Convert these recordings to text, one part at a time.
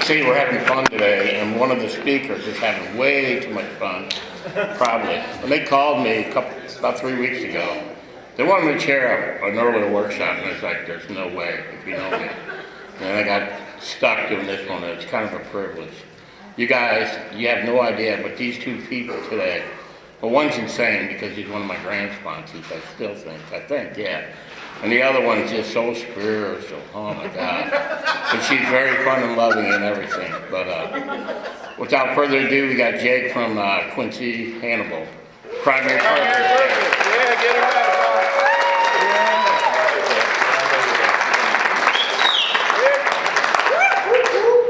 see we're having fun today, and one of the speakers is having way too much fun, probably. And they called me about 3 weeks ago. They wanted me to chair an earlier workshop, and it's like, there's no way, if you know me. And I got stuck doing this one, and it's kind of a privilege. You guys, you have no idea, but these two people today, well, one's insane because he's one of my grand sponsors, I think, yeah. And the other one's just so spiritual, oh my God. But she's very fun and loving and everything. But without further ado, we got Jake from Quincy Hannibal. Primary purpose. Yeah, get it right.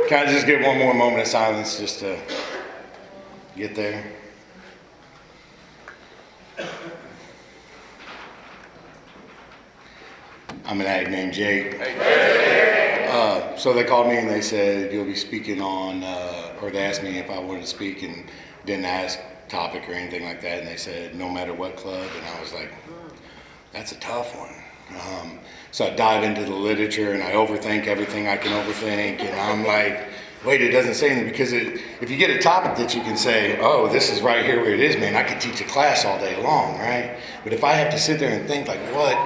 Can I just get one more moment of silence just to get there? I'm an addict named Jake. So they called me and they said, you'll be speaking on, or they asked me if I wanted to speak and didn't ask topic or anything like that. And they said, no matter what club. And I was like, that's a tough one. So I dive into the literature and I overthink everything I can overthink. And I'm like, wait, it doesn't say anything. Because if you get a topic that you can say, oh, this is right here where it is, man, I could teach a class all day long, right? But if I have to sit there and think like, what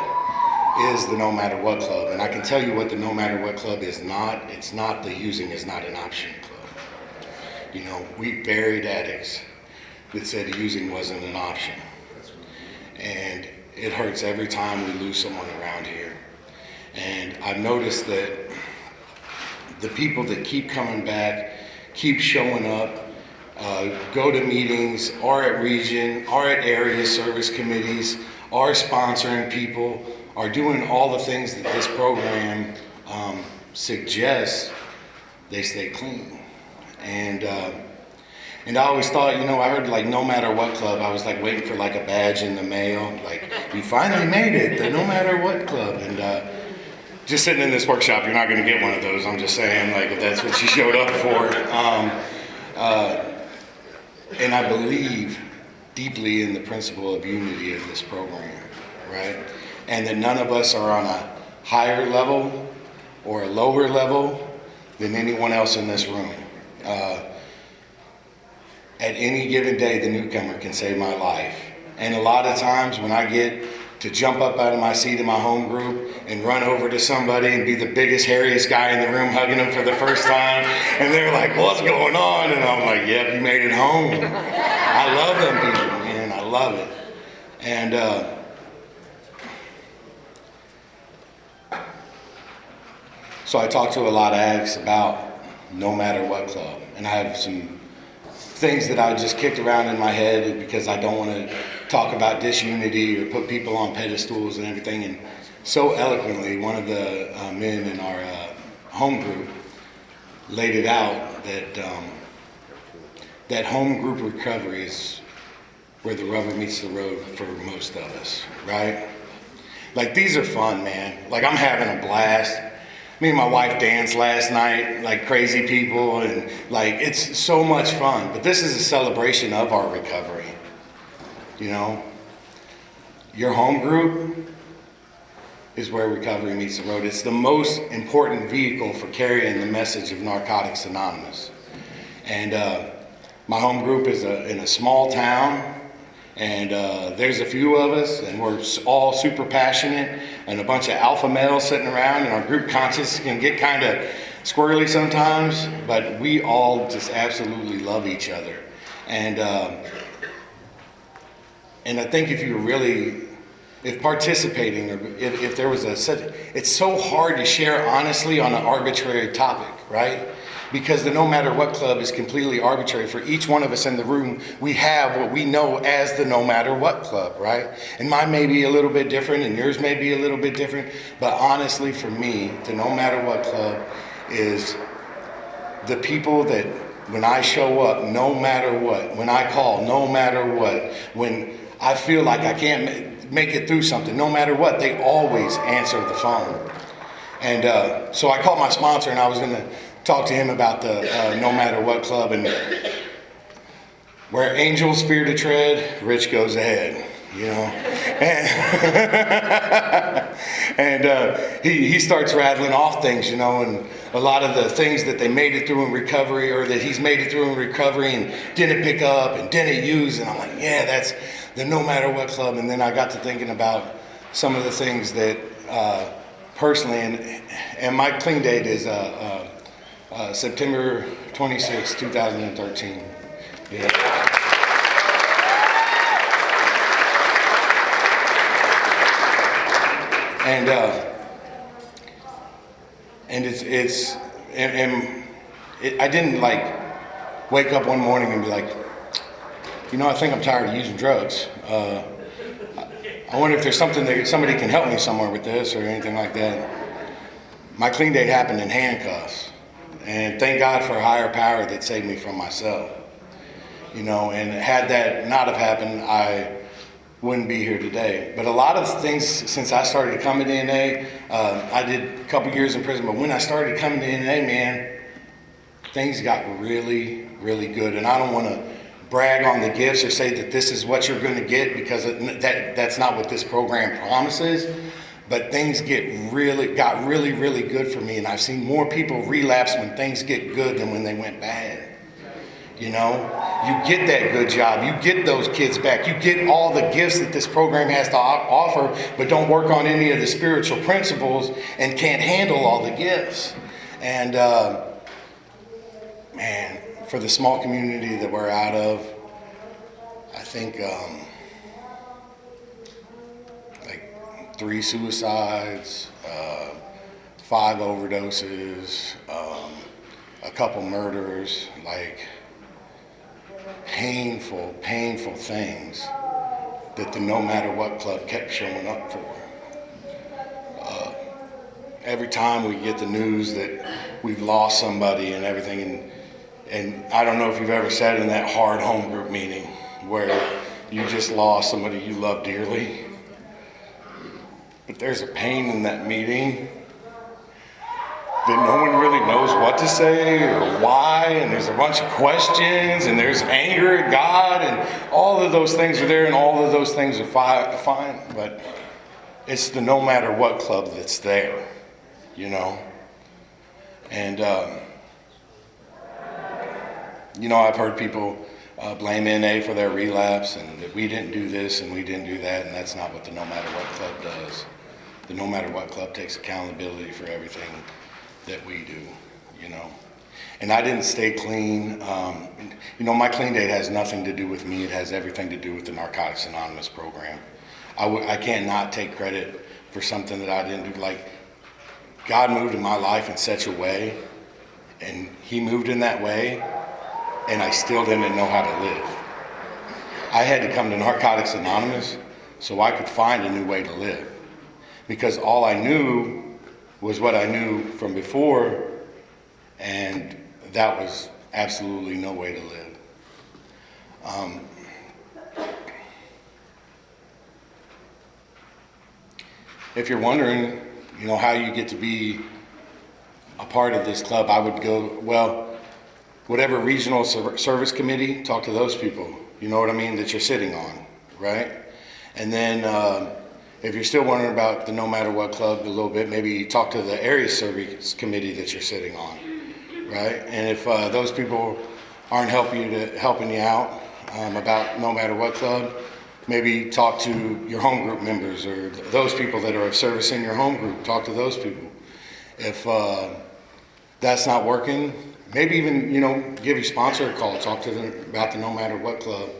is the No Matter What Club? And I can tell you what the No Matter What Club is not. It's not the using is not an option club. You know, we buried addicts that said using wasn't an option. And it hurts every time we lose someone around here. And I've noticed that the people that keep coming back, keep showing up, go to meetings, are at region, are at area service committees, are sponsoring people, are doing all the things that this program suggests, they stay clean. And I always thought, you know, I heard like No Matter What Club, I was like waiting for like a badge in the mail, like you finally made it, the No Matter What Club. And just sitting in this workshop, you're not gonna get one of those, I'm just saying, like if that's what you showed up for. And I believe deeply in the principle of unity of this program, right? And that none of us are on a higher level or a lower level than anyone else in this room. At any given day, the newcomer can save my life. And a lot of times when I get to jump up out of my seat in my home group and run over to somebody and be the biggest, hairiest guy in the room hugging them for the first time, and they're like, what's going on? And I'm like, yep, you made it home. I love them people, man, I love it. And so I talk to a lot of addicts about No Matter What Club. And I have some things that I just kicked around in my head because I don't want to talk about disunity or put people on pedestals and everything. And so eloquently, one of the men in our home group laid it out that that home group recovery is where the rubber meets the road for most of us, right? Like these are fun, man. Like I'm having a blast. Me and my wife danced last night like crazy people, and like it's so much fun. But this is a celebration of our recovery. You know, your home group is where recovery meets the road. It's the most important vehicle for carrying the message of Narcotics Anonymous. And my home group is in a small town. And there's a few of us, and we're all super passionate, and a bunch of alpha males sitting around, and our group conscience can get kind of squirrely sometimes, but we all just absolutely love each other. And I think if participating, or if there was it's so hard to share honestly on an arbitrary topic, right? Because the No Matter What Club is completely arbitrary. For each one of us in the room, we have what we know as the No Matter What Club, right? And mine may be a little bit different, and yours may be a little bit different, but honestly for me, the No Matter What Club is the people that when I show up, no matter what, when I call, no matter what, when I feel like I can't make it through something, no matter what, they always answer the phone. And so I called my sponsor, and I was gonna talk to him about the No Matter What Club, and where angels fear to tread, Rich goes ahead. you know. And he starts rattling off things, you know, and a lot of the things that they made it through in recovery, or that he's made it through in recovery and didn't pick up and didn't use. And I'm like, yeah, that's the No Matter What Club. And then I got to thinking about some of the things that personally, and my clean date is September 26, 2013. Yeah. I didn't like wake up one morning and be like, you know, I think I'm tired of using drugs. I wonder if there's something that somebody can help me somewhere with this or anything like that. My clean date happened in handcuffs, and thank God for a higher power that saved me from myself. You know, and had that not have happened, I wouldn't be here today. But a lot of things since I started coming to NA, I did a couple years in prison, but when I started coming to NA, man, things got really, really good. And I don't want to brag on the gifts or say that this is what you're going to get, because that's not what this program promises. But things got really, really good for me. And I've seen more people relapse when things get good than when they went bad. You know, you get that good job, you get those kids back, you get all the gifts that this program has to offer, but don't work on any of the spiritual principles and can't handle all the gifts. And man, for the small community that we're out of, I think like 3 suicides, 5 overdoses, a couple murders, like painful things that the No Matter What Club kept showing up for. Every time we get the news that we've lost somebody and everything, and I don't know if you've ever sat in that hard home group meeting where you just lost somebody you love dearly, but there's a pain in that meeting that no one really knows what to say or why, and there's a bunch of questions, and there's anger at God, and all of those things are there, and all of those things are fine, but it's the No Matter What Club that's there, you know? And, you know, I've heard people blame NA for their relapse, and that we didn't do this and we didn't do that, and that's not what the No Matter What Club does. The No Matter What Club takes accountability for everything that we do, you know. And I didn't stay clean. You know, my clean date has nothing to do with me. It has everything to do with the Narcotics Anonymous program. I can't not take credit for something that I didn't do. Like, God moved in my life in such a way, and he moved in that way, and I still didn't know how to live. I had to come to Narcotics Anonymous so I could find a new way to live, because all I knew was what I knew from before, and that was absolutely no way to live. If you're wondering, you know, how you get to be a part of this club, I would go, well, whatever regional service committee, talk to those people, you know what I mean, that you're sitting on, right? And then if you're still wondering about the No Matter What Club a little bit, maybe talk to the area service committee that you're sitting on, right? And if those people aren't helping you out about No Matter What Club, maybe talk to your home group members or those people that are of service in your home group. Talk to those people. If that's not working, maybe even, you know, give your sponsor a call. Talk to them about the No Matter What Club.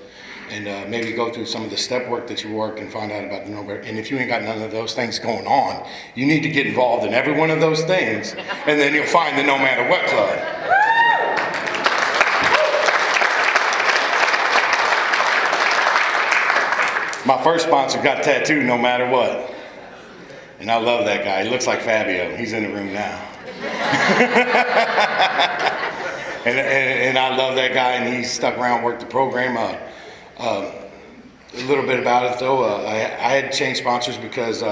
And maybe go through some of the step work that you worked and find out about the No Matter. And if you ain't got none of those things going on, you need to get involved in every one of those things, and then you'll find the No Matter What Club. My first sponsor got tattooed No Matter What, and I love that guy. He looks like Fabio. He's in the room now. and I love that guy, and he stuck around, worked the program. A little bit about it though, I had to change sponsors because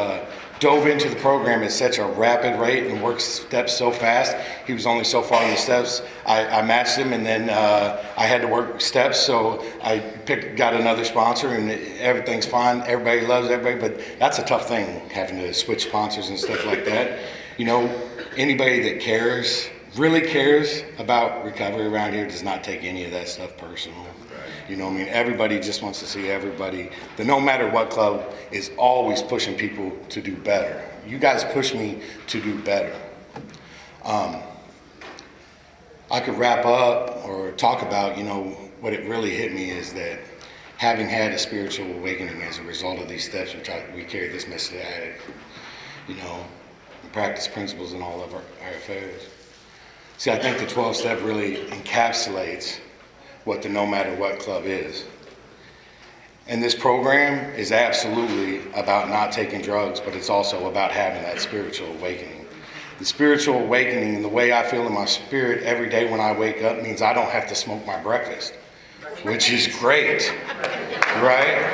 dove into the program at such a rapid rate and worked steps so fast. He was only so far in the steps. I matched him, and then I had to work steps, so I got another sponsor, and everything's fine. Everybody loves everybody, but that's a tough thing, having to switch sponsors and stuff like that. You know, anybody that cares, really cares about recovery around here does not take any of that stuff personal. You know what I mean? Everybody just wants to see everybody. The No Matter What Club is always pushing people to do better. You guys push me to do better. I could wrap up or talk about, you know, what it really hit me is that having had a spiritual awakening as a result of these steps, we carry this message out, you know, practice principles in all of our affairs. See, I think the 12-step really encapsulates what the No Matter What Club is. And this program is absolutely about not taking drugs, but it's also about having that spiritual awakening. The spiritual awakening and the way I feel in my spirit every day when I wake up means I don't have to smoke my breakfast, which is great, right?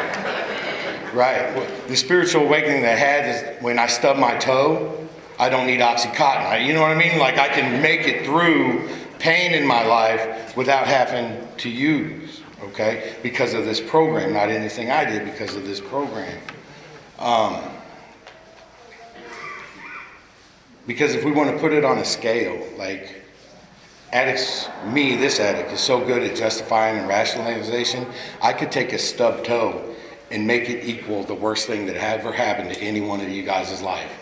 Right. The spiritual awakening that I had is when I stub my toe, I don't need Oxycontin. You know what I mean? Like, I can make it through pain in my life without having to use, okay? Because of this program, not anything I did, because of this program. Because if we want to put it on a scale, like addicts, this addict is so good at justifying and rationalization, I could take a stub toe and make it equal the worst thing that ever happened to any one of you guys' life.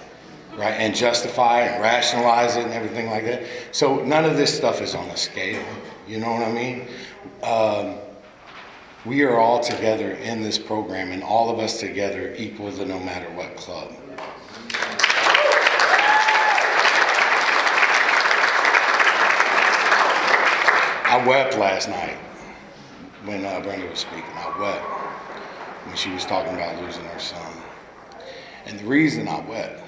Right, and justify and rationalize it and everything like that. So none of this stuff is on a scale. You know what I mean? We are all together in this program, and all of us together equal the No Matter What Club. I wept last night when Brenda was speaking. I wept when she was talking about losing her son. And the reason I wept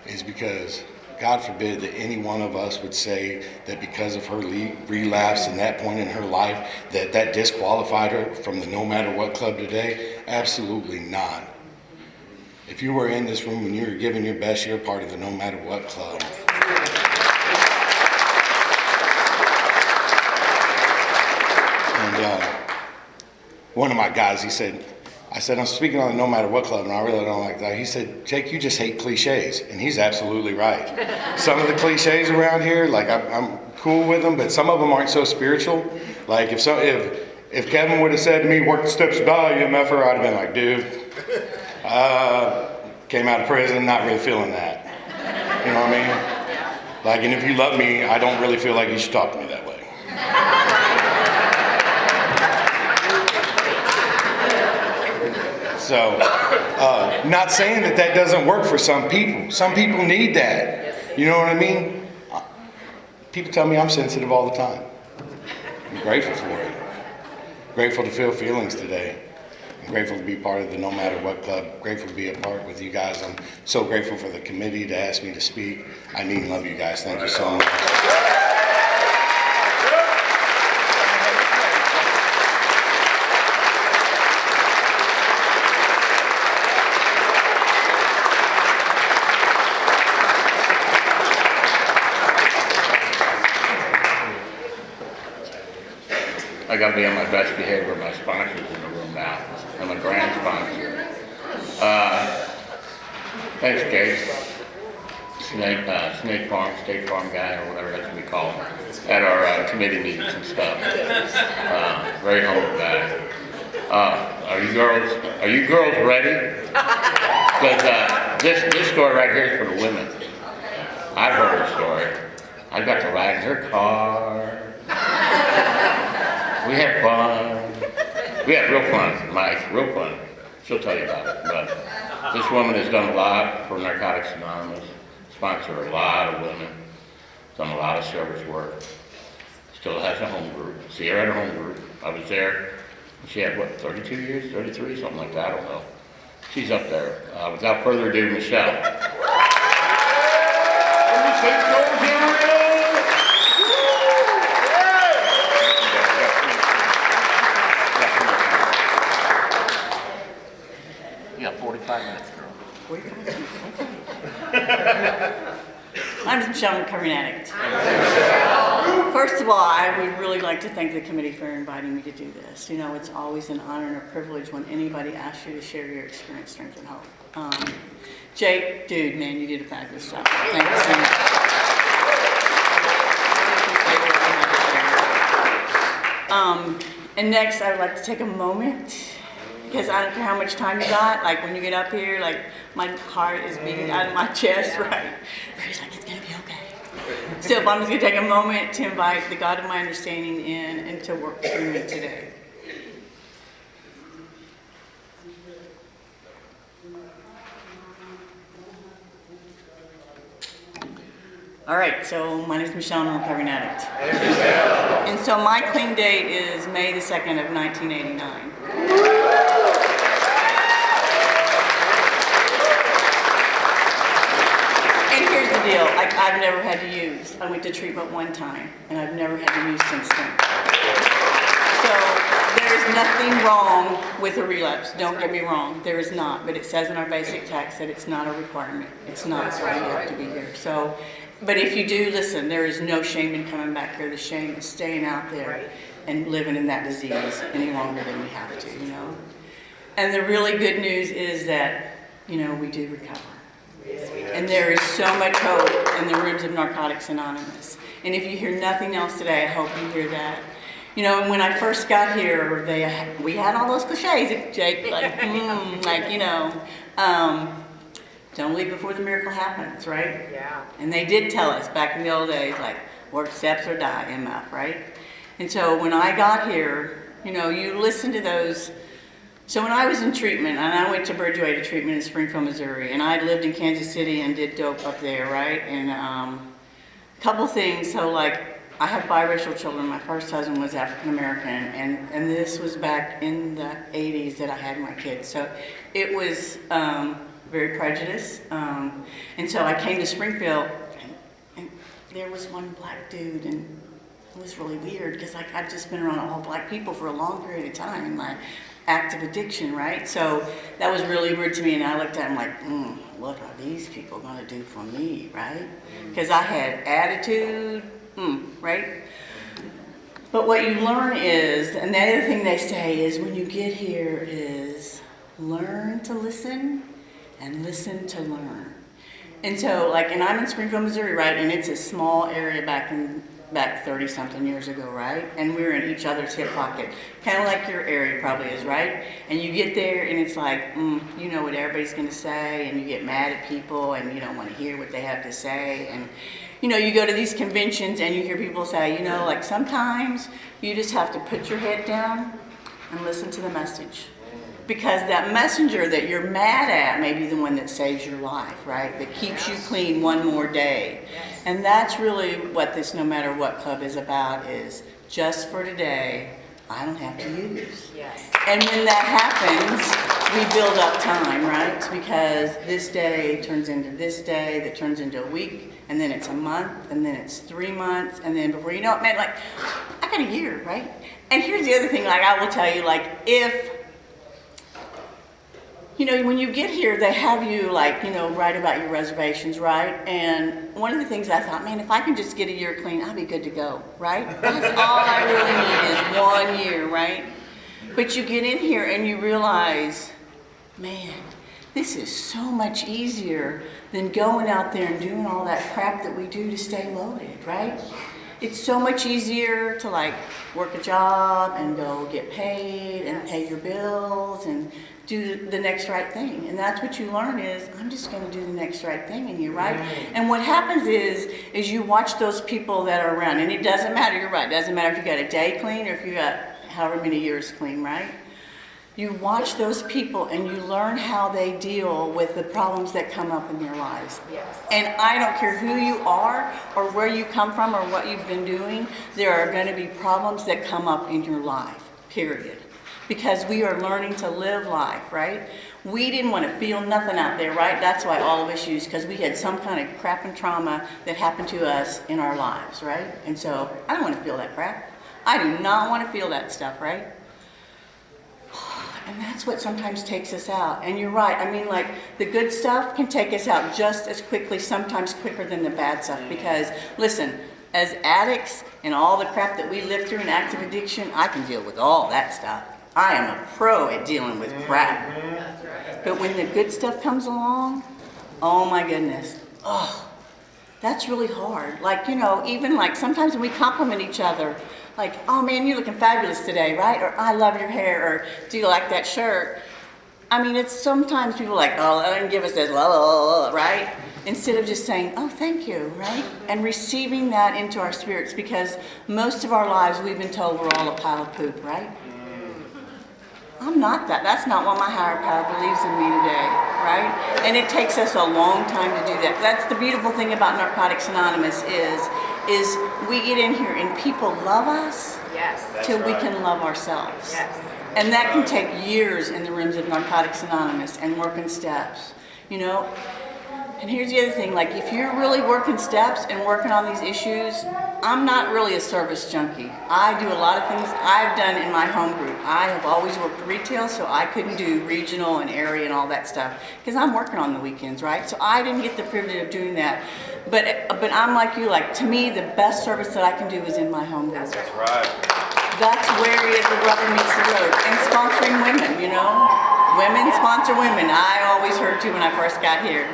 is because God forbid that any one of us would say that because of her relapse and that point in her life that disqualified her from the No Matter What Club today. Absolutely not. If you were in this room and you were giving your best, you're part of the No Matter What Club. And one of my guys, I said, I'm speaking on the No Matter What Club, and I really don't like that. He said, Jake, you just hate cliches. And he's absolutely right. Some of the cliches around here, like, I'm cool with them, but some of them aren't so spiritual. Like, if Kevin would have said to me, work the steps to die, you MFer, I'd have been like, dude, came out of prison, not really feeling that. You know what I mean? Like, and if you love me, I don't really feel like you should talk to me that way. So, not saying that doesn't work for some people. Some people need that. You know what I mean? People tell me I'm sensitive all the time. I'm grateful for it. Grateful to feel feelings today. I'm grateful to be part of the No Matter What Club. Grateful to be a part with you guys. I'm so grateful for the committee to ask me to speak. I need and love you guys. Thank you so much. I gotta be on my best behavior. My sponsor's in the room now. I'm a grand sponsor. Thanks, Jake. Snake Farm, State Farm guy, or whatever that's what we call him, at our committee meetings and stuff. Very humble guy. Are you girls ready? Because this story right here is for the women. I've heard her story. I got to ride in her car. We had fun. We had real fun, Mike, real fun. She'll tell you about it. But this woman has done a lot for Narcotics Anonymous, sponsored a lot of women, done a lot of service work. Still has a home group. See her at her home group. I was there. She had, what, 32 years, 33, something like that, I don't know. She's up there. Without further ado, Michelle. You got 45 minutes, girl. where are you going? Okay. I'm Michelle, I'm a recovering addict. First of all, I would really like to thank the committee for inviting me to do this. You know, it's always an honor and a privilege when anybody asks you to share your experience, strength, and hope. Jake, dude, man, you did a fabulous job. Thank you so much. And next, I would like to take a moment, because I don't care how much time you got, like when you get up here, like my heart is beating out of my chest, right? He's like, it's gonna be okay. So I'm just gonna take a moment to invite the God of my understanding in and to work through me today. All right, so my name is Michelle, I'm a recovering addict. And so my clean date is May the 2nd of 1989. And here's the deal, I've never had to use. I went to treatment one time, and I've never had to use since then. So there is nothing wrong with a relapse, don't get me wrong, there is not. But it says in our basic text that it's not a requirement. It's not, so you have to be here. So. But if you do, listen, there is no shame in coming back here. The shame is staying out there and living in that disease any longer than we have to, you know. And the really good news is that, you know, we do recover. And there is so much hope in the rooms of Narcotics Anonymous. And if you hear nothing else today, I hope you hear that. You know, when I first got here, we had all those cliches, Jake, like, like, you know, don't leave before the miracle happens, right? Yeah. And they did tell us back in the old days, like, work steps or die, MF, right? And so when I got here, you know, you listen to those. So when I was in treatment, and I went to Bridgeway to treatment in Springfield, Missouri, and I lived in Kansas City and did dope up there, right? And a couple things, so like, I have biracial children. My first husband was African American, and this was back in the 80s that I had my kids. So it was very prejudiced. And so I came to Springfield, and there was one black dude, and it was really weird because like I've just been around all black people for a long period of time in my active addiction, right? So that was really weird to me, and I looked at him like, what are these people gonna do for me, right? Because I had attitude, right? But what you learn is, and the other thing they say is when you get here is learn to listen and listen to learn. And so like, and I'm in Springfield, Missouri, right? And it's a small area back 30 something years ago, right? And we were in each other's hip pocket, kind of like your area probably is, right? And you get there and it's like, you know what everybody's gonna say, and you get mad at people and you don't wanna hear what they have to say. And you know, you go to these conventions and you hear people say, you know, like sometimes you just have to put your head down and listen to the message. Because that messenger that you're mad at may be the one that saves your life, right? That keeps you clean one more day. Yes. And that's really what this No Matter What Club is about, is just for today, I don't have to use. Yes. And when that happens, we build up time, right? Because this day turns into this day, that turns into a week, and then it's a month, and then it's 3 months, and then before you know it, man, like, I got a year, right? And here's the other thing, like, I will tell you, like, if, you know, when you get here, they have you, like, you know, write about your reservations, right? And one of the things I thought, man, if I can just get a year clean, I'll be good to go, right? That's all I really need is 1 year, right? But you get in here and you realize, man, this is so much easier than going out there and doing all that crap that we do to stay loaded, right? It's so much easier to like work a job and go get paid and pay your bills and do the next right thing. And that's what you learn is, I'm just gonna do the next right thing in you, right? And what happens is you watch those people that are around, and it doesn't matter, you're right, it doesn't matter if you got a day clean or if you got however many years clean, right? You watch those people and you learn how they deal with the problems that come up in their lives. Yes. And I don't care who you are or where you come from or what you've been doing, there are going to be problems that come up in your life, period. Because we are learning to live life, right? We didn't want to feel nothing out there, right? That's why all of us used, because we had some kind of crap and trauma that happened to us in our lives, right? And so I don't want to feel that crap. I do not want to feel that stuff, right? And that's what sometimes takes us out. And you're right. I mean, like, the good stuff can take us out just as quickly, sometimes quicker than the bad stuff. Because, listen, as addicts and all the crap that we live through in active addiction, I can deal with all that stuff. I am a pro at dealing with crap. But when the good stuff comes along, oh my goodness, oh, that's really hard. Like, you know, even like sometimes when we compliment each other, like, oh man, you're looking fabulous today, right? Or I love your hair, or do you like that shirt? I mean, it's sometimes people like, oh, and give us this, la, la, la, la, right? Instead of just saying, oh, thank you, right? And receiving that into our spirits, because most of our lives we've been told we're all a pile of poop, right? I'm not that. That's not what my higher power believes in me today, right? And it takes us a long time to do that. That's the beautiful thing about Narcotics Anonymous is we get in here and people love us till we can love ourselves. Yes. And that can take years in the rooms of Narcotics Anonymous and working steps, you know? And here's the other thing, like if you're really working steps and working on these issues, I'm not really a service junkie. I do a lot of things I've done in my home group. I have always worked retail, so I couldn't do regional and area and all that stuff because I'm working on the weekends, right? So I didn't get the privilege of doing that. But I'm like you, like to me, the best service that I can do is in my home group. That's right. Right. That's where the rubber meets the road. And sponsoring women, you know? Women sponsor women. I always heard too when I first got here.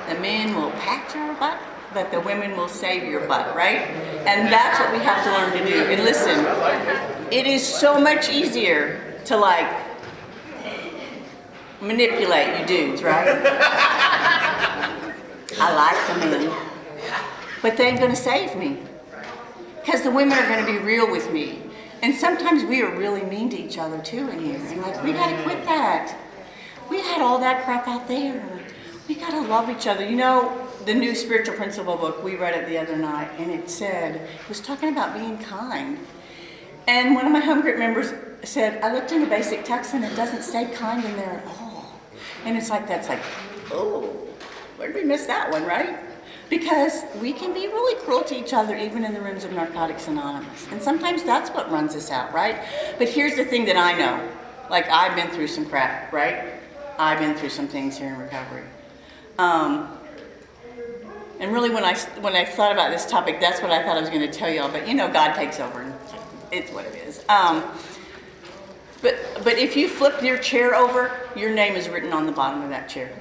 The men will pat your butt, but the women will save your butt, right? And that's what we have to learn to do. And listen, it is so much easier to like manipulate you dudes, right? I like the men, but they ain't gonna save me. Because the women are gonna be real with me. And sometimes we are really mean to each other too in here. And like, we gotta quit that. We had all that crap out there. We gotta love each other. You know, the new spiritual principle book, we read it the other night, and it was talking about being kind. And one of my home group members said, I looked in the basic text and it doesn't say kind in there at all. And it's like, that's like, oh, where did we miss that one, right? Because we can be really cruel to each other even in the rooms of Narcotics Anonymous. And sometimes that's what runs us out, right? But here's the thing that I know. Like, I've been through some crap, right? I've been through some things here in recovery. And really when I thought about this topic, that's what I thought I was going to tell y'all. But you know, God takes over, and it's what it is. But if you flip your chair over, your name is written on the bottom of that chair.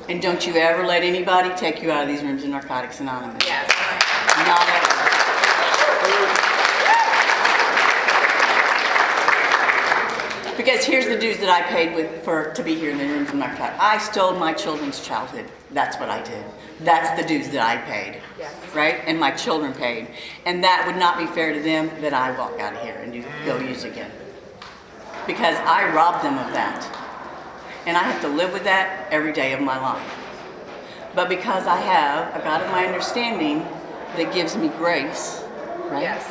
And don't you ever let anybody take you out of these rooms of Narcotics Anonymous. Yes. Not ever. Because here's the dues that I paid to be here in the rooms of Narcotics. I stole my children's childhood. That's what I did. That's the dues that I paid. Yes. Right? And my children paid. And that would not be fair to them that I walk out of here and go use again. Because I robbed them of that. And I have to live with that every day of my life. But because I have a God of my understanding that gives me grace, right? Yes.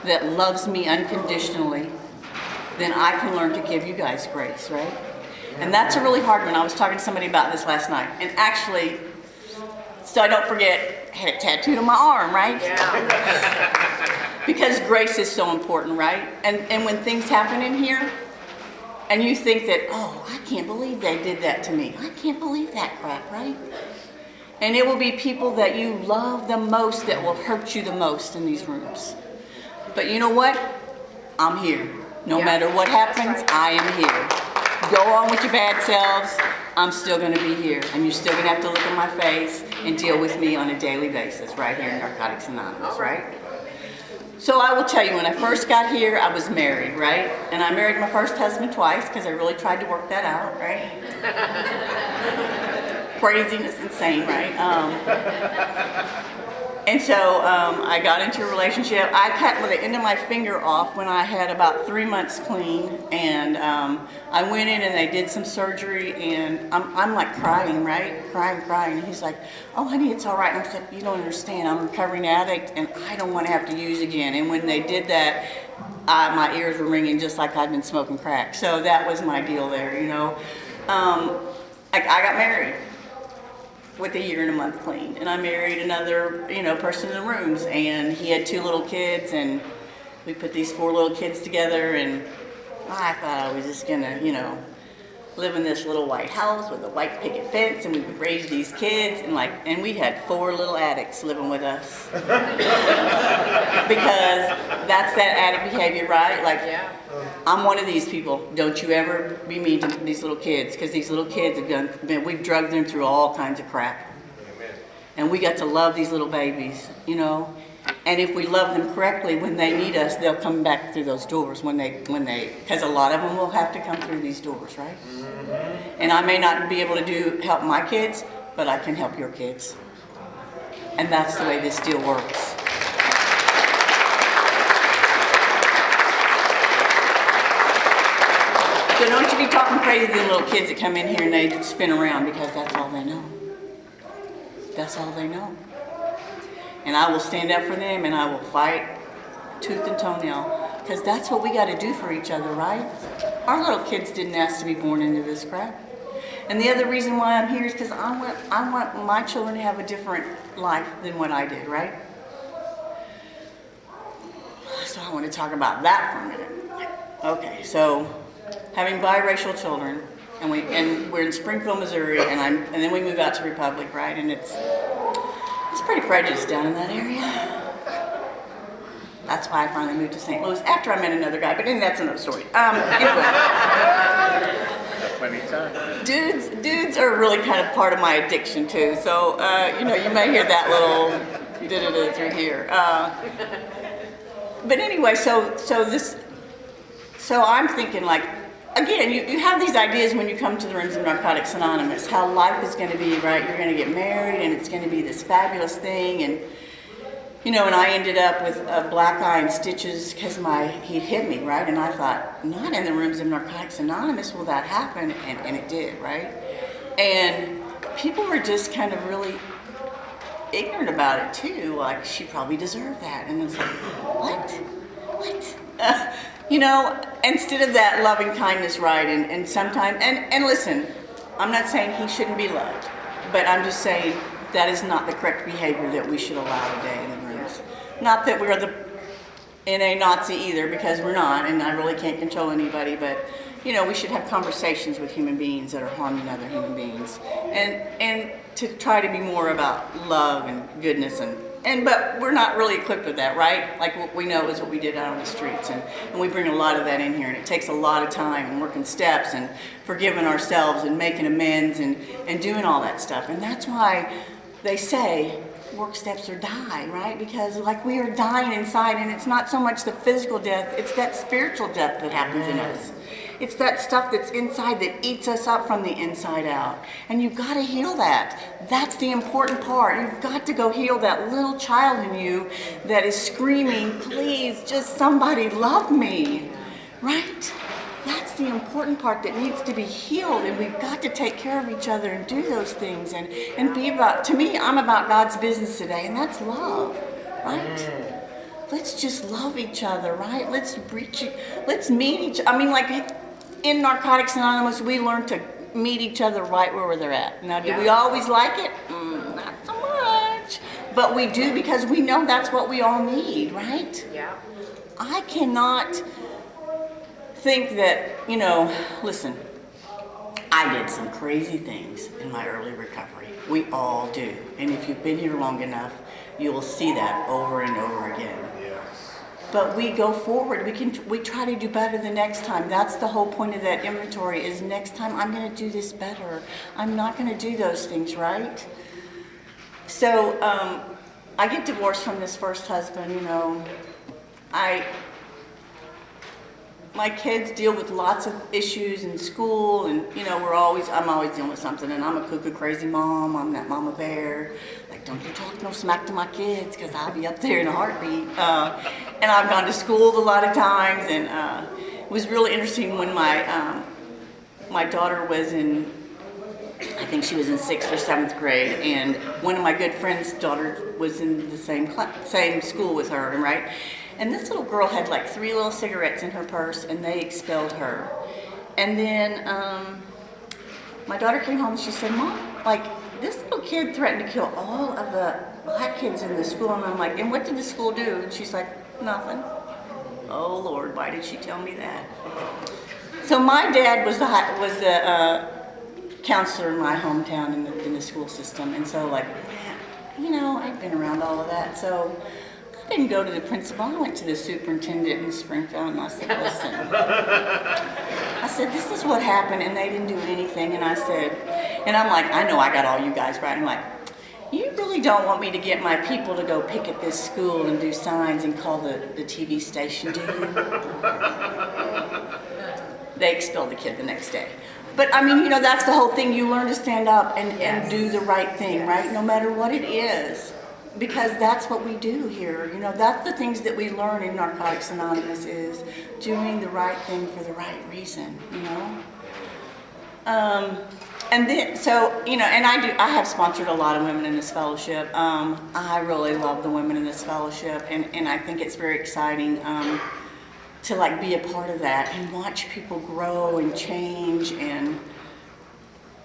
That loves me unconditionally, then I can learn to give you guys grace, right? And that's a really hard one. I was talking to somebody about this last night. And actually, so I don't forget, I had it tattooed on my arm, right? Yeah. Because grace is so important, right? And when things happen in here, and you think that, oh, I can't believe they did that to me. I can't believe that crap, right? And it will be people that you love the most that will hurt you the most in these rooms. But you know what? I'm here. No matter what happens, I am here. Go on with your bad selves. I'm still going to be here. And you're still going to have to look at my face and deal with me on a daily basis right here in Narcotics Anonymous, right? So I will tell you, when I first got here, I was married, right? And I married my first husband twice because I really tried to work that out, right? Craziness, insane, right? And so I got into a relationship. I cut the end of my finger off when I had about 3 months clean, and I went in and they did some surgery, and I'm like crying, right? Crying. And he's like, oh, honey, it's all right. And I said, you don't understand. I'm a recovering addict, and I don't want to have to use again. And when they did that, my ears were ringing just like I'd been smoking crack. So that was my deal there, you know. I got married with a year and a month clean, and I married another, person in the rooms, and he had 2 little kids, and we put these 4 little kids together, and I thought I was just gonna, live in this little white house with a white picket fence, and we would raise these kids, and we had 4 little addicts living with us. Because that's that addict behavior, right? Like, I'm one of these people. Don't you ever be mean to these little kids, because these little kids we've drugged them through all kinds of crap. And we got to love these little babies, you know. And if we love them correctly, when they need us, they'll come back through those doors because a lot of them will have to come through these doors, right? And I may not be able to help my kids, but I can help your kids. And that's the way this deal works. So don't you be talking crazy to the little kids that come in here and they spin around, because that's all they know. That's all they know. And I will stand up for them, and I will fight tooth and toenail, because that's what we got to do for each other, right? Our little kids didn't ask to be born into this crap. And the other reason why I'm here is because I want my children to have a different life than what I did, right? So I want to talk about that for a minute. Okay, so having biracial children, and we're in Springfield, Missouri, and then we move out to Republic, right? And it's pretty prejudiced down in that area. That's why I finally moved to St. Louis after I met another guy, but then that's another story. Anyway. Plenty of time. Dudes are really kind of part of my addiction too. So, you may hear that little da-da-da through here. But anyway, so I'm thinking, like, again, you have these ideas when you come to the rooms of Narcotics Anonymous, how life is going to be, right? You're going to get married, and it's going to be this fabulous thing, and and I ended up with a black eye and stitches because he'd hit me, right? And I thought, not in the rooms of Narcotics Anonymous will that happen, and it did, right? And people were just kind of really ignorant about it too, like, she probably deserved that, and it's like, what? Instead of that loving kindness, right, and sometimes, and listen, I'm not saying he shouldn't be loved, but I'm just saying that is not the correct behavior that we should allow today in the rooms. Not that we're the NA Nazi either, because we're not, and I really can't control anybody, but, we should have conversations with human beings that are harming other human beings, and to try to be more about love and goodness, but we're not really equipped with that, right? Like, what we know is what we did out on the streets, and we bring a lot of that in here, and it takes a lot of time and working steps and forgiving ourselves and making amends and doing all that stuff. And that's why they say work steps or die, right? Because, like, we are dying inside, and it's not so much the physical death, it's that spiritual death that happens in us. It's that stuff that's inside that eats us up from the inside out. And you've got to heal that. That's the important part. You've got to go heal that little child in you that is screaming, please, just somebody love me, right? That's the important part that needs to be healed, and we've got to take care of each other and do those things and be about, to me, I'm about God's business today, and that's love, right? Let's just love each other, right? Let's meet each, like, in Narcotics Anonymous, we learn to meet each other right where they're at. Now, do we always like it? Not so much. But we do, because we know that's what we all need, right? Yeah. I cannot think that, listen, I did some crazy things in my early recovery. We all do. And if you've been here long enough, you will see that over and over again. But we go forward. We try to do better the next time. That's the whole point of that inventory, is next time I'm going to do this better. I'm not going to do those things, right? So I get divorced from this first husband, my kids deal with lots of issues in school, and I'm always dealing with something, and I'm a cuckoo crazy mom. I'm that mama bear. Like, don't you talk no smack to my kids, because I'll be up there in a heartbeat. And I've gone to schools a lot of times, and it was really interesting when my daughter was in, I think she was in 6th or 7th grade, and one of my good friend's daughter was in the same school with her, right? And this little girl had like 3 little cigarettes in her purse, and they expelled her. And then my daughter came home and she said, Mom, like, this little kid threatened to kill all of the black kids in the school. And I'm like, and what did the school do? And she's like, nothing. Oh, Lord, why did she tell me that? So my dad was the counselor in my hometown in the school system, and so like, you know, I've been around all of that. So I didn't go to the principal. I went to the superintendent in Springfield, and I said, listen. I said, this is what happened, and they didn't do anything. And I said, and I'm like, I know I got all you guys right. I'm like, you really don't want me to get my people to go picket this school and do signs and call the TV station, do you? They expelled the kid the next day. But I mean, you know, that's the whole thing. You learn to stand up and do the right thing, right? No matter what it is. Because that's what we do here. You know, that's the things that we learn in Narcotics Anonymous is doing the right thing for the right reason, you know? And then, so, you know, and I have sponsored a lot of women in this fellowship. I really love the women in this fellowship, and I think it's very exciting to like be a part of that and watch people grow and change, and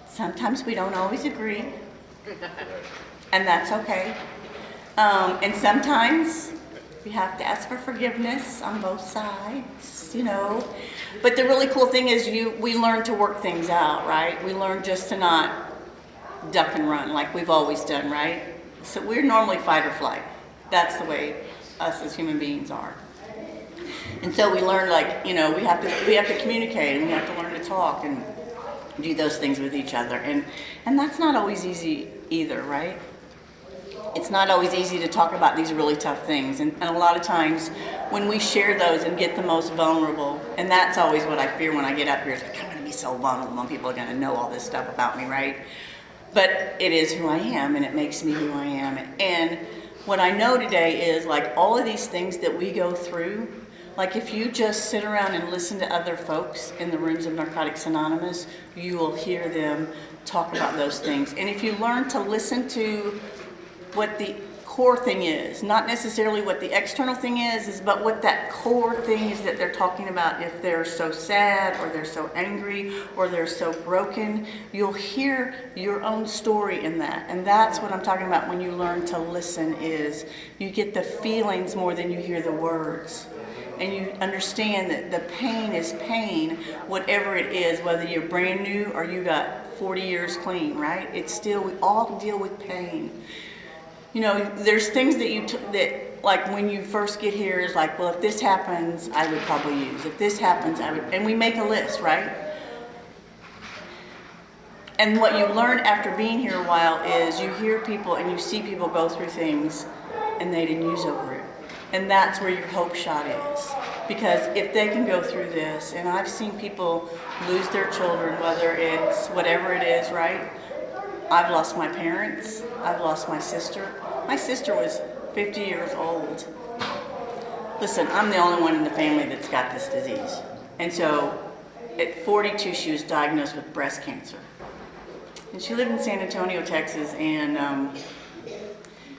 sometimes we don't always agree, and that's okay. And sometimes we have to ask for forgiveness on both sides, you know. But the really cool thing is we learn to work things out, right? We learn just to not duck and run like we've always done, right? So we're normally fight or flight. That's the way us as human beings are. And so we learn, like, you know, we have to communicate, and we have to learn to talk and do those things with each other. And that's not always easy either, right? It's not always easy to talk about these really tough things. And a lot of times when we share those and get the most vulnerable, and that's always what I fear when I get up here, is like, I'm going to be so vulnerable and people are going to know all this stuff about me, right? But it is who I am, and it makes me who I am. And what I know today is, like, all of these things that we go through, like, if you just sit around and listen to other folks in the rooms of Narcotics Anonymous, you will hear them talk about those things. And if you learn to listen to what the core thing is, not necessarily what the external thing is but what that core thing is that they're talking about. If they're so sad, or they're so angry, or they're so broken, you'll hear your own story in that. And that's what I'm talking about when you learn to listen, is you get the feelings more than you hear the words. And you understand that the pain is pain, whatever it is, whether you're brand new or you got 40 years clean, right? It's still, we all deal with pain. You know, there's things that like when you first get here is like, well, if this happens, I would probably use. If this happens, I would, and we make a list, right? And what you learn after being here a while is you hear people and you see people go through things and they didn't use over it. And that's where your hope shot is. Because if they can go through this, and I've seen people lose their children, whether it's whatever it is, right? I've lost my parents. I've lost my sister. My sister was 50 years old. Listen, I'm the only one in the family that's got this disease. And so at 42, she was diagnosed with breast cancer. And she lived in San Antonio, Texas, and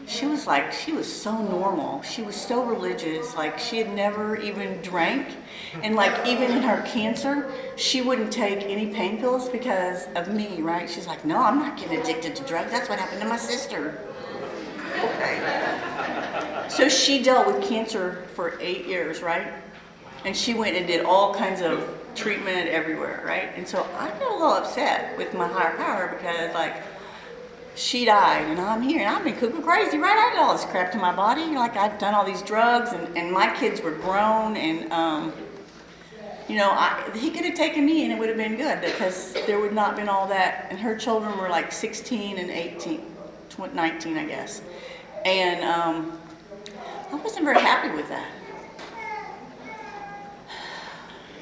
she was so normal. She was so religious. Like, she had never even drank. And like, even in her cancer, she wouldn't take any pain pills because of me, right? She's like, no, I'm not getting addicted to drugs. That's what happened to my sister. Okay. So she dealt with cancer for 8 years, right? And she went and did all kinds of treatment everywhere, right? And so I got a little upset with my higher power because, like, she died and I'm here and I've been cuckoo crazy, right? I did all this crap to my body. Like, I've done all these drugs and my kids were grown and, you know, he could have taken me and it would have been good because there would not been all that. And her children were like 16 and 18, 19, I guess. And I wasn't very happy with that.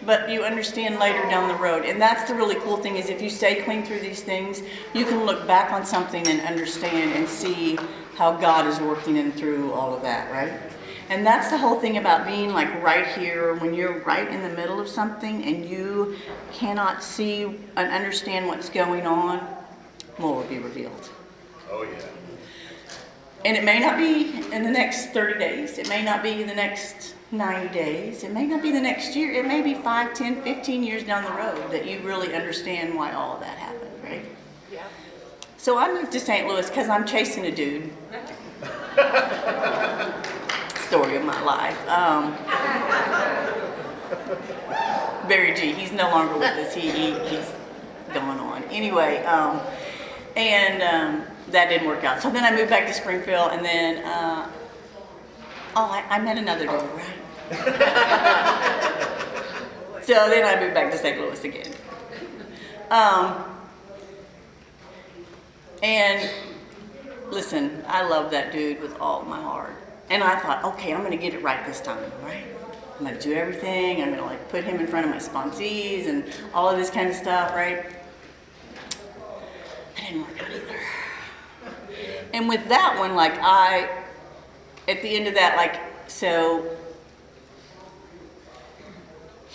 But you understand later down the road. And that's the really cool thing, is if you stay clean through these things, you can look back on something and understand and see how God is working in through all of that, right? And that's the whole thing about being like right here, when you're right in the middle of something and you cannot see and understand what's going on, more will be revealed. Oh, yeah. And it may not be in the next 30 days. It may not be in the next 90 days. It may not be the next year. It may be 5, 10, 15 years down the road that you really understand why all of that happened, right? Yeah. So I moved to St. Louis because I'm chasing a dude. Story of my life. Barry G. He's no longer with us. He's going on. Anyway, that didn't work out. So then I moved back to Springfield, and then, I met another dude, right? So then I moved back to St. Louis again. And listen, I love that dude with all my heart. And I thought, okay, I'm gonna get it right this time, right? I'm gonna do everything. I'm gonna like put him in front of my sponsees and all of this kind of stuff, right? That didn't work out either. And with that one, like at the end of that, like, so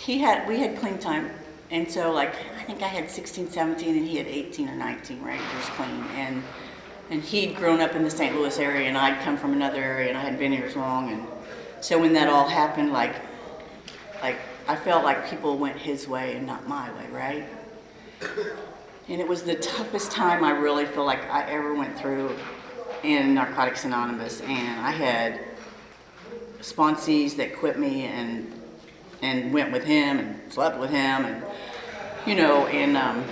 we had clean time. And so like, I think I had 16, 17 and he had 18 or 19, right? Years clean. And he'd grown up in the St. Louis area and I'd come from another area and I hadn't been here as long. And so when that all happened, like I felt like people went his way and not my way, right? And it was the toughest time I really feel like I ever went through in Narcotics Anonymous. And I had sponsees that quit me and went with him and slept with him and, you know, and I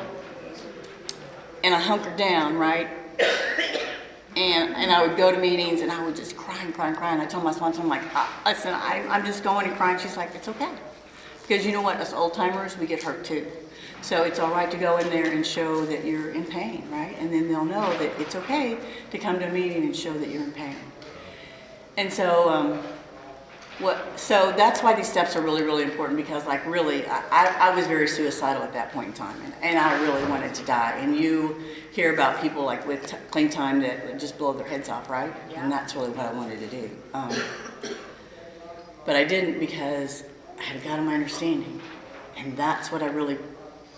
hunkered down, right? And I would go to meetings and I would just cry. I told my sponsor, I'm like, listen, I'm just going and crying. She's like, it's okay. Because you know what, us old timers, we get hurt too. So it's all right to go in there and show that you're in pain, right? And then they'll know that it's okay to come to a meeting and show that you're in pain. And so, so that's why these steps are really, really important, because like really, I was very suicidal at that point in time, and I really wanted to die. And you hear about people like with clean time that just blow their heads off, right? Yeah. And that's really what I wanted to do. But I didn't, because I had a God of my understanding, and that's what I really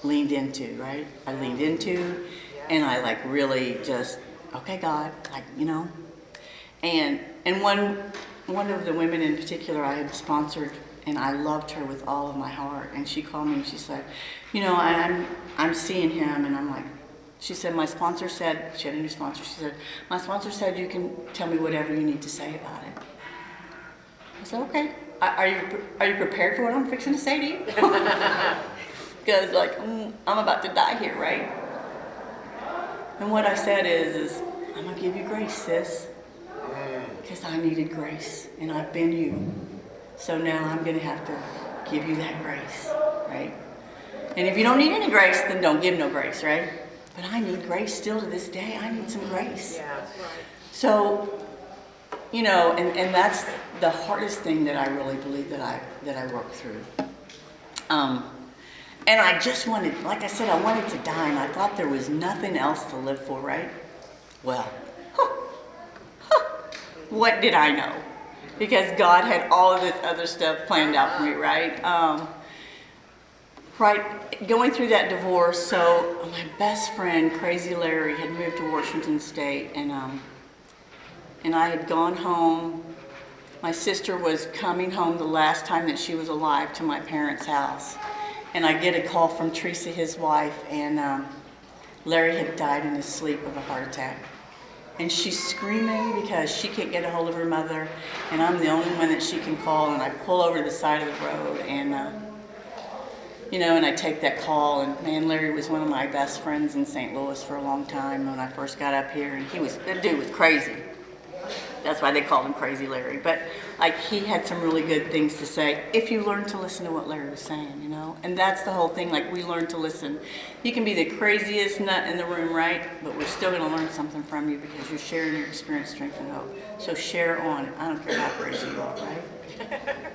leaned into, right? I leaned into, and I like really just, okay, God, like, you know, and one of the women in particular I had sponsored, and I loved her with all of my heart. And she called me and she said, you know, I'm seeing him, and I'm like, she said, my sponsor said, she had a new sponsor, she said, my sponsor said you can tell me whatever you need to say about it. I said, okay. Are you prepared for what I'm fixing to say to you? Because like, I'm about to die here, right? And what I said is I'm gonna give you grace, sis. Because I needed grace, and I've been you. So now I'm going to have to give you that grace, right? And if you don't need any grace, then don't give no grace, right? But I need grace still to this day. I need some grace. Yeah, right. So, you know, and that's the hardest thing that I really believe that I worked through. And I just wanted, like I said, I wanted to die, and I thought there was nothing else to live for, right? Well, what did I know? Because God had all of this other stuff planned out for me, right? Going through that divorce, so my best friend, Crazy Larry, had moved to Washington State, and I had gone home. My sister was coming home the last time that she was alive to my parents' house, and I get a call from Teresa, his wife, and Larry had died in his sleep of a heart attack. And she's screaming because she can't get a hold of her mother, and I'm the only one that she can call. And I pull over to the side of the road, and you know, and I take that call. And man, Larry was one of my best friends in St. Louis for a long time when I first got up here, and that dude was crazy. That's why they called him Crazy Larry. But like, he had some really good things to say if you learn to listen to what Larry was saying, you know. And that's the whole thing. Like, we learn to listen. You can be the craziest nut in the room, right? But we're still going to learn something from you because you're sharing your experience, strength, and hope. So share on it. I don't care how crazy you are, right?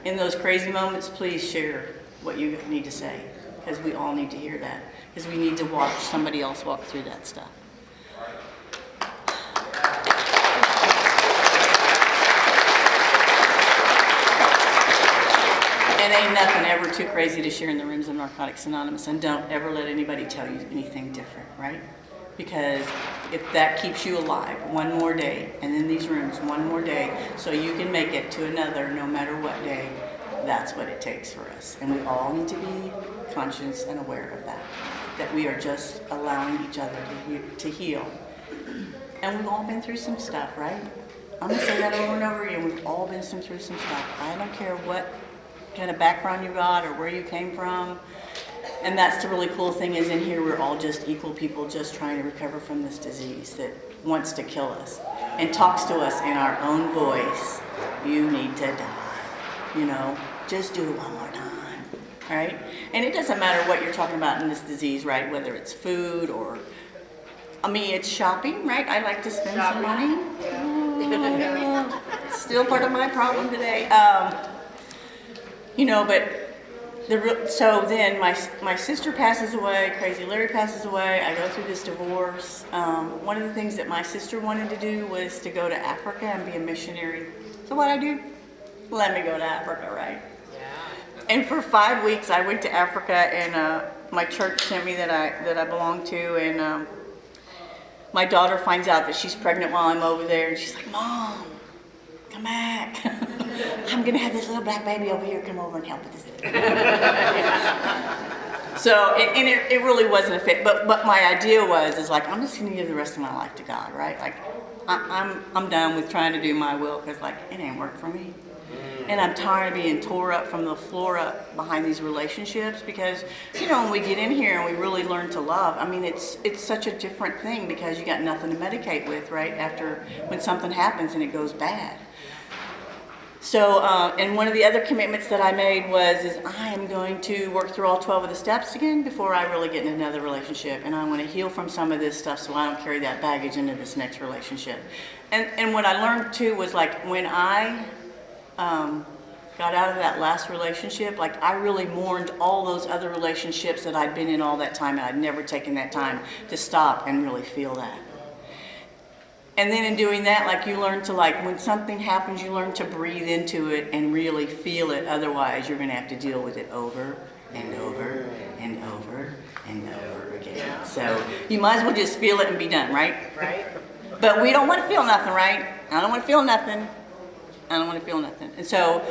In those crazy moments, please share what you need to say, because we all need to hear that. Because we need to watch somebody else walk through that stuff. And ain't nothing ever too crazy to share in the rooms of Narcotics Anonymous, and don't ever let anybody tell you anything different, right? Because if that keeps you alive one more day, and in these rooms one more day, so you can make it to another no matter what day, that's what it takes for us. And we all need to be conscious and aware of that we are just allowing each other to heal. And we've all been through some stuff, right? I'm gonna say that over and over again. We've all been through some stuff. I don't care what kind of background you got or where you came from. And that's the really cool thing is in here we're all just equal people just trying to recover from this disease that wants to kill us and talks to us in our own voice. You need to die, just do it one more time, right? And it doesn't matter what you're talking about in this disease, right? Whether it's food or, it's shopping, right? I like to spend some money. It's still part of my problem today. So then my sister passes away, Crazy Larry passes away, I go through this divorce. One of the things that my sister wanted to do was to go to Africa and be a missionary. So what I do? Let me go to Africa, right? Yeah. And for 5 weeks I went to Africa and my church sent me that I belong to, and my daughter finds out that she's pregnant while I'm over there, and she's like, Mom, come back. I'm gonna have this little black baby over here come over and help with this. So, it really wasn't a fit, but my idea is like, I'm just gonna give the rest of my life to God, right? Like, I'm done with trying to do my will, because like, it ain't work for me. And I'm tired of being tore up from the floor up behind these relationships, because, when we get in here and we really learn to love, it's such a different thing, because you got nothing to medicate with, right? After, when something happens and it goes bad. So, and one of the other commitments that I made is I am going to work through all 12 of the steps again before I really get in another relationship. And I want to heal from some of this stuff so I don't carry that baggage into this next relationship. And what I learned too was like when I got out of that last relationship, like I really mourned all those other relationships that I'd been in all that time, and I'd never taken that time to stop and really feel that. And then in doing that, like you learn to when something happens, you learn to breathe into it and really feel it. Otherwise, you're going to have to deal with it over and over and over and over again. So you might as well just feel it and be done, right? Right. But we don't want to feel nothing, right? I don't want to feel nothing. I don't want to feel nothing. And so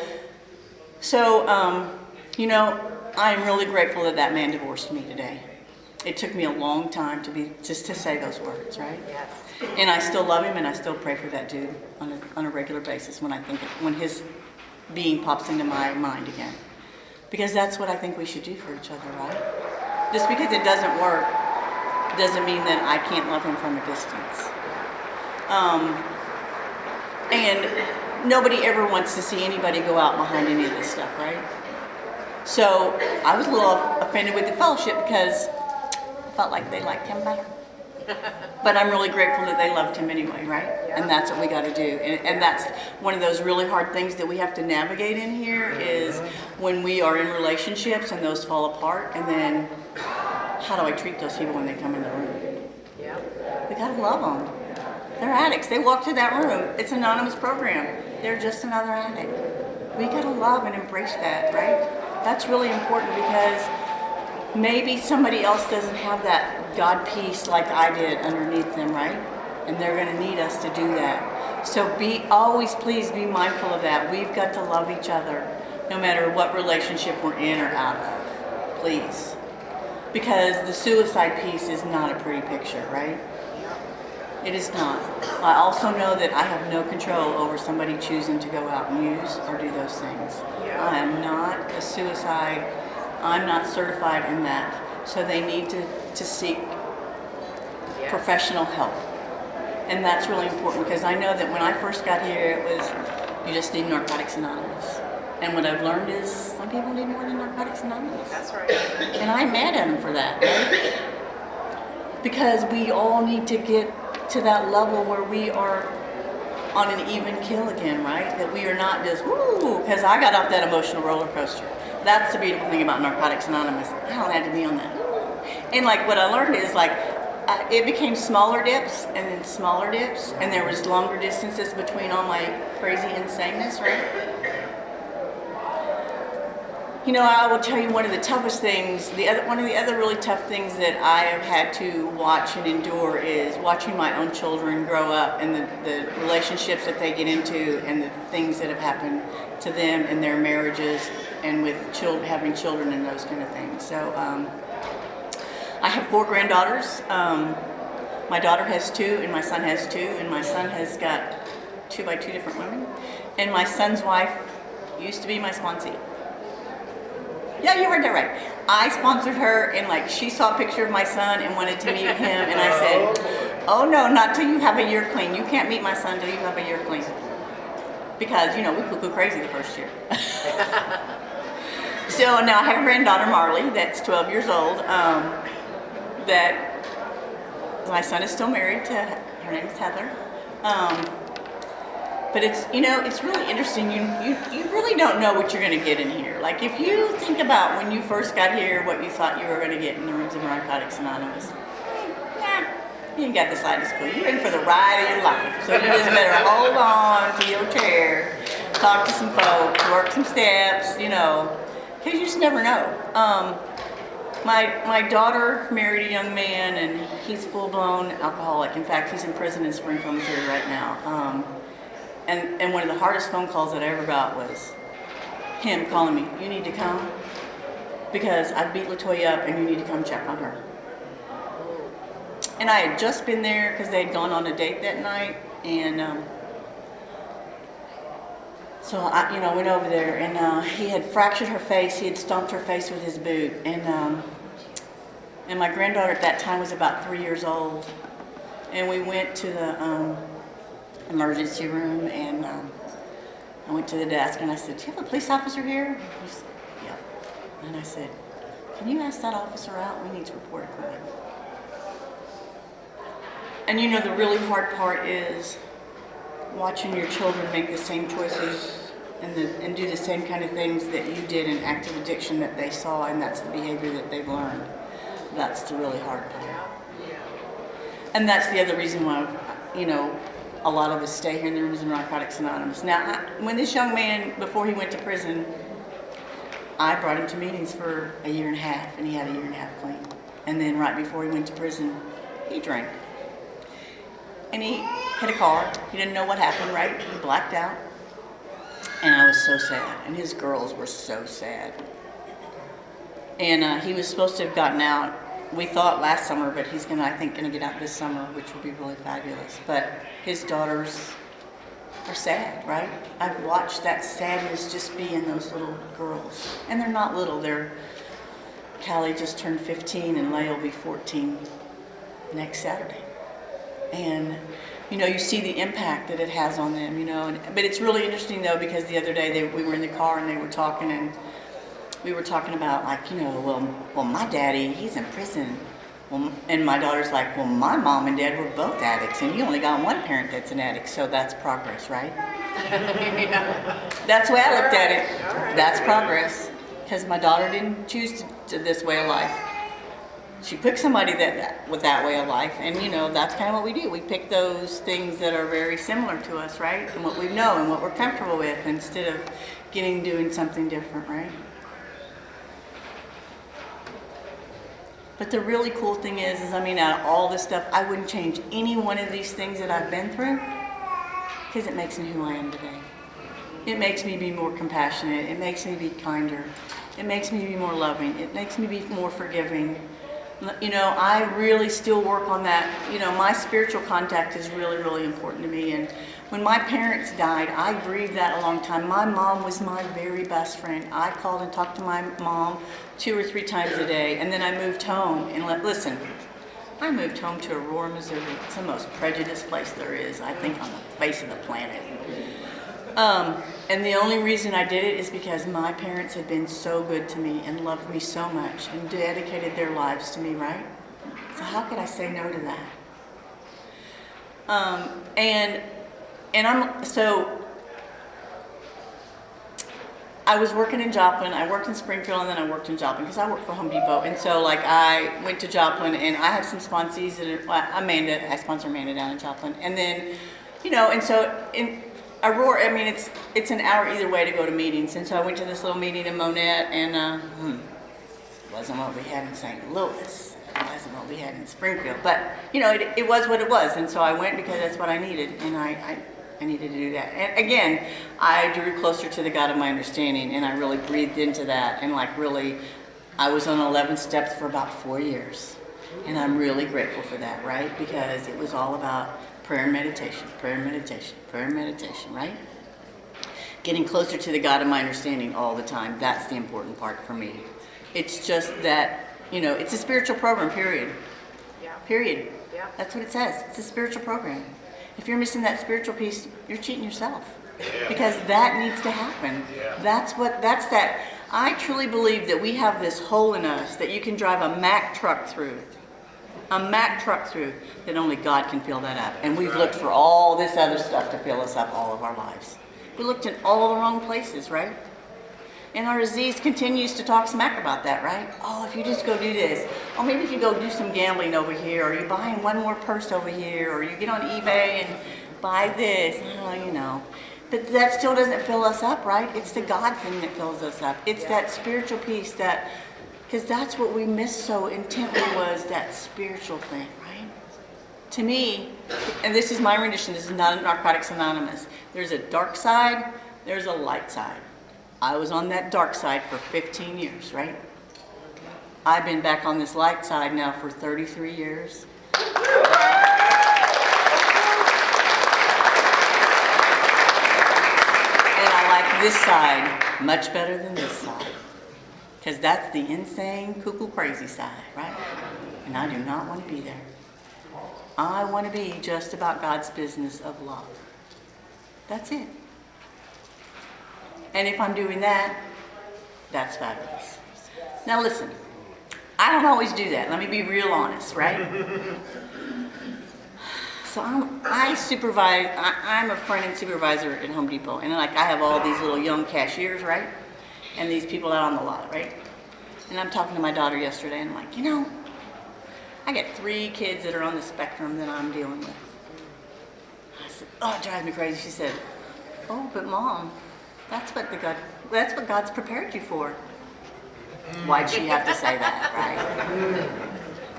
I'm really grateful that man divorced me today. It took me a long time to say those words, right? Yes. And I still love him, and I still pray for that dude on a regular basis when his being pops into my mind again. Because that's what I think we should do for each other, right? Just because it doesn't work doesn't mean that I can't love him from a distance. And nobody ever wants to see anybody go out behind any of this stuff, right? So I was a little offended with the fellowship because I felt like they liked him better. But I'm really grateful that they loved him anyway, right? Yeah. And that's what we got to do. And that's one of those really hard things that we have to navigate in here is when we are in relationships and those fall apart, and then how do I treat those people when they come in the room? Yeah. We got to love them. They're addicts. They walk through that room. It's an anonymous program. They're just another addict. We got to love and embrace that, right? That's really important because maybe somebody else doesn't have that God peace like I did underneath them, right? And they're going to need us to do that. So please be mindful of that. We've got to love each other no matter what relationship we're in or out of. Please. Because the suicide piece is not a pretty picture, right? It is not. I also know that I have no control over somebody choosing to go out and use or do those things. Yeah. I am not a suicide. I'm not certified in that. So they need to seek Yes. professional help. And that's really important because I know that when I first got here, it was, you just need Narcotics Anonymous. And what I've learned is some people need more than Narcotics Anonymous. That's right. And I'm mad at them for that, right? Because we all need to get to that level where we are on an even kill again, right? That we are not just, woo, because I got off that emotional roller coaster. That's the beautiful thing about Narcotics Anonymous. I don't have to be on that. And like what I learned is like, it became smaller dips and then smaller dips, and there was longer distances between all my crazy insaneness, right? You know, I will tell you one of the toughest things, one of the other really tough things that I have had to watch and endure is watching my own children grow up and the relationships that they get into and the things that have happened to them in their marriages and with having children and those kind of things. So I have 4 granddaughters. My daughter has 2 and my son has 2, and my son has got 2 by 2 different women. And my son's wife used to be my sponsee. Yeah, you heard that right. I sponsored her, and like she saw a picture of my son and wanted to meet him, and I said, "Oh no, not till you have a year clean. You can't meet my son till you have a year clean." Because, you know, we cuckoo crazy the first year. So now I have a granddaughter, Marley, that's 12 years old. That my son is still married to, her name is Heather. But it's, you know, it's really interesting. You really don't know what you're going to get in here. Like if you think about when you first got here, what you thought you were going to get in the rooms of Narcotics Anonymous. You ain't got the slightest clue. You're in for the ride of your life. So you just better hold on to your chair, talk to some folks, work some steps, you know, because you just never know. My daughter married a young man, and he's full-blown alcoholic. In fact, he's in prison in Springfield, Missouri right now. And one of the hardest phone calls that I ever got was him calling me, "You need to come because I beat LaToya up and you need to come check on her." And I had just been there because they had gone on a date that night, and so I, you know, went over there, and he had fractured her face. He had stomped her face with his boot, and my granddaughter at that time was about 3 years old, and we went to the emergency room, and I went to the desk, and I said, "Do you have a police officer here?" He said, "Yeah." And I said, "Can you ask that officer out? We need to report a crime." And you know, the really hard part is watching your children make the same choices and do the same kind of things that you did in active addiction that they saw, and that's the behavior that they've learned. That's the really hard part. And that's the other reason why, you know, a lot of us stay here in the rooms of Narcotics Anonymous. Now, when this young man, before he went to prison, I brought him to meetings for a year and a half, and he had a year and a half clean. And then right before he went to prison, he drank. And he hit a car. He didn't know what happened, right? He blacked out. And I was so sad. And his girls were so sad. And he was supposed to have gotten out, we thought last summer, but he's I think gonna get out this summer, which will be really fabulous. But his daughters are sad, right? I've watched that sadness just be in those little girls. And they're not little, Callie just turned 15 and Leia will be 14 next Saturday. And, you know, you see the impact that it has on them, you know. But it's really interesting, though, because the other day we were in the car and they were talking, and we were talking about, like, you know, well, my daddy, he's in prison. Well, and my daughter's like, well, my mom and dad were both addicts, and you only got one parent that's an addict, so that's progress, right? That's the way I looked at it. That's progress, because my daughter didn't choose to this way of life. She picked somebody with that way of life, and you know, that's kind of what we do. We pick those things that are very similar to us, right? And what we know and what we're comfortable with, instead of doing something different, right? But the really cool thing is I mean, out of all this stuff, I wouldn't change any one of these things that I've been through, because it makes me who I am today. It makes me be more compassionate. It makes me be kinder. It makes me be more loving. It makes me be more forgiving. You know, I really still work on that. You know, my spiritual contact is really, really important to me. And when my parents died, I grieved that a long time. My mom was my very best friend. I called and talked to my mom 2 or 3 times a day. And then I moved home. And listen, I moved home to Aurora, Missouri. It's the most prejudiced place there is, I think, on the face of the planet. And the only reason I did it is because my parents had been so good to me and loved me so much and dedicated their lives to me, right? So how could I say no to that? So I was working in Joplin. I worked in Springfield, and then I worked in Joplin because I worked for Home Depot. And so, like, I went to Joplin, and I have some sponsees that are, I sponsor Amanda down in Joplin. And then, you know, and so in Aurora, I mean, it's an hour either way to go to meetings. And so I went to this little meeting in Monette, and it wasn't what we had in St. Louis. It wasn't what we had in Springfield. But, you know, it was what it was. And so I went because that's what I needed. And I needed to do that. And again, I drew closer to the God of my understanding, and I really breathed into that. And like really, I was on 11 steps for about 4 years. And I'm really grateful for that, right? Because it was all about prayer and meditation, prayer and meditation, prayer and meditation, right? Getting closer to the God of my understanding all the time. That's the important part for me. It's just that, it's a spiritual program, period. Yeah. Period. Yeah. That's what it says. It's a spiritual program. If you're missing that spiritual piece, you're cheating yourself. Because that needs to happen. I truly believe that we have this hole in us that you can drive a Mack truck through. That only God can fill that up. And we've looked for all this other stuff to fill us up all of our lives. We looked in all the wrong places, right? And our Aziz continues to talk smack about that, right? Oh, if you just go do this. Or maybe if you go do some gambling over here, or you're buying one more purse over here, or you get on eBay and buy this, But that still doesn't fill us up, right? It's the God thing that fills us up. It's that spiritual piece because that's what we missed so intently, was that spiritual thing, right? To me, and this is my rendition, this is not Narcotics Anonymous. There's a dark side, there's a light side. I was on that dark side for 15 years, right? I've been back on this light side now for 33 years. And I like this side much better than this side. Because that's the insane, cuckoo, crazy side, right? And I do not want to be there. I want to be just about God's business of love. That's it. And if I'm doing that, that's fabulous. Now listen, I don't always do that. Let me be real honest, right? So I supervise, I'm a front-end supervisor at Home Depot. And I have all these little young cashiers, right? And these people out on the lot, right? And I'm talking to my daughter yesterday, and I'm like, I got 3 kids that are on the spectrum that I'm dealing with. I said, oh, it drives me crazy. She said, oh, but Mom, that's what God's prepared you for. Why'd she have to say that, right?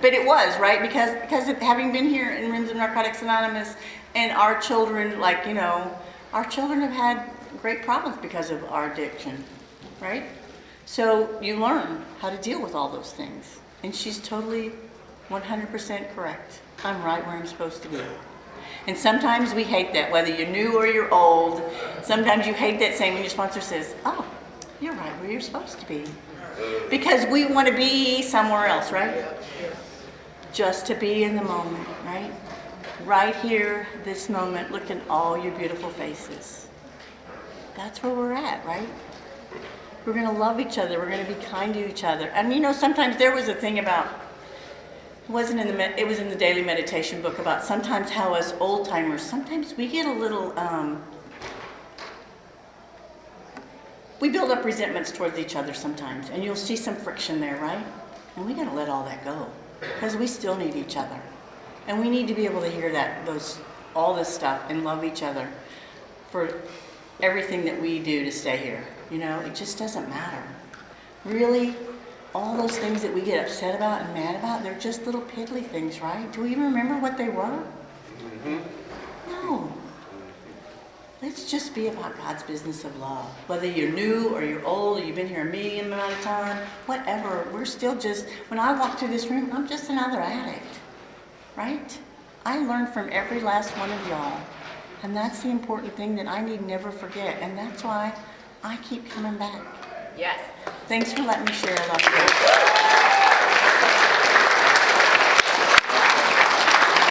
But it was, right? Because having been here in Rims of Narcotics Anonymous, and our children, our children have had great problems because of our addiction, right? So you learn how to deal with all those things. And she's totally 100% correct. I'm right where I'm supposed to be. And sometimes we hate that, whether you're new or you're old. Sometimes you hate that saying when your sponsor says, oh, you're right where you're supposed to be. Because we want to be somewhere else, right? Just to be in the moment, right? Right here, this moment, look at all your beautiful faces. That's where we're at, right? We're going to love each other. We're going to be kind to each other. And sometimes there was a thing about, it was in the daily meditation book about sometimes how us old timers, sometimes we get a little, we build up resentments towards each other sometimes. And you'll see some friction there, right? And we got to let all that go. Because we still need each other. And we need to be able to hear all this stuff and love each other for everything that we do to stay here. It just doesn't matter. Really, all those things that we get upset about and mad about, they're just little piddly things, right? Do we even remember what they were? No. Let's just be about God's business of love. Whether you're new or you're old or you've been here a medium amount of time, whatever, we're still just, when I walk through this room, I'm just another addict, right? I learn from every last one of y'all. And that's the important thing that I need never forget. And that's why I keep coming back. Yes. Thanks for letting me share. I love you.